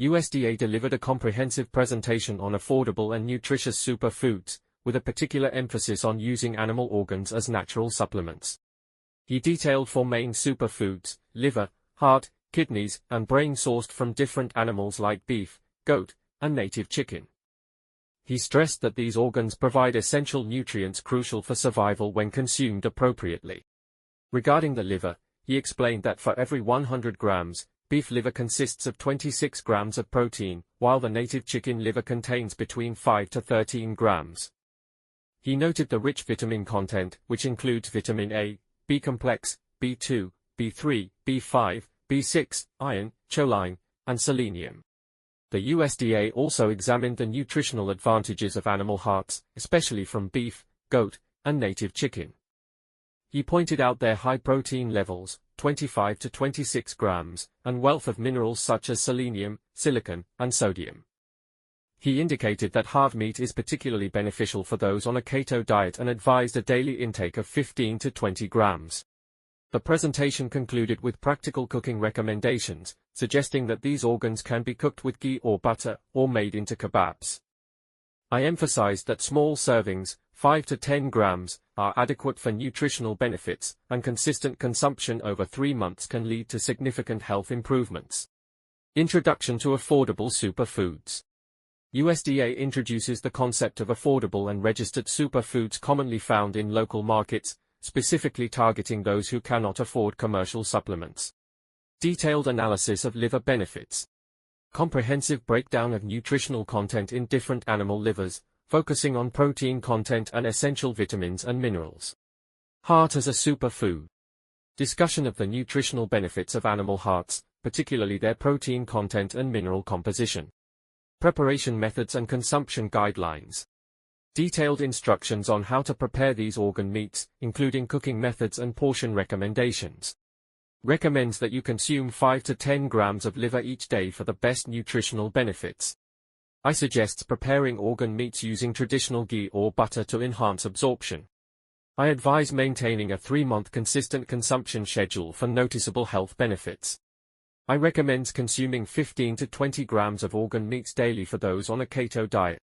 USDA delivered a comprehensive presentation on affordable and nutritious superfoods, with a particular emphasis on using animal organs as natural supplements. He detailed 4 main superfoods: liver, heart, kidneys, and brain sourced from different animals like beef, goat, and native chicken. He stressed that these organs provide essential nutrients crucial for survival when consumed appropriately. Regarding the liver, he explained that for every 100 grams, beef liver consists of 26 grams of protein, while the native chicken liver contains between 5 to 13 grams. He noted the rich vitamin content, which includes vitamin A, B-complex, B2, B3, B5, B6, iron, choline, and selenium. The USDA also examined the nutritional advantages of animal hearts, especially from beef, goat, and native chicken. He pointed out their high protein levels, 25 to 26 grams, and wealth of minerals such as selenium, silicon, and sodium. He indicated that heart meat is particularly beneficial for those on a keto diet and advised a daily intake of 15 to 20 grams. The presentation concluded with practical cooking recommendations, suggesting that these organs can be cooked with ghee or butter, or made into kebabs. I emphasized that small servings, 5 to 10 grams, are adequate for nutritional benefits, and consistent consumption over 3 months can lead to significant health improvements. Introduction to affordable superfoods. USDA introduces the concept of affordable and registered superfoods commonly found in local markets, specifically targeting those who cannot afford commercial supplements. Detailed analysis of liver benefits. Comprehensive breakdown of nutritional content in different animal livers, focusing on protein content and essential vitamins and minerals. Heart as a superfood. Discussion of the nutritional benefits of animal hearts, particularly their protein content and mineral composition. Preparation methods and consumption guidelines. Detailed instructions on how to prepare these organ meats, including cooking methods and portion recommendations. Recommends that you consume 5 to 10 grams of liver each day for the best nutritional benefits. I suggests preparing organ meats using traditional ghee or butter to enhance absorption. I advise maintaining a 3-month consistent consumption schedule for noticeable health benefits. I recommend consuming 15 to 20 grams of organ meats daily for those on a keto diet.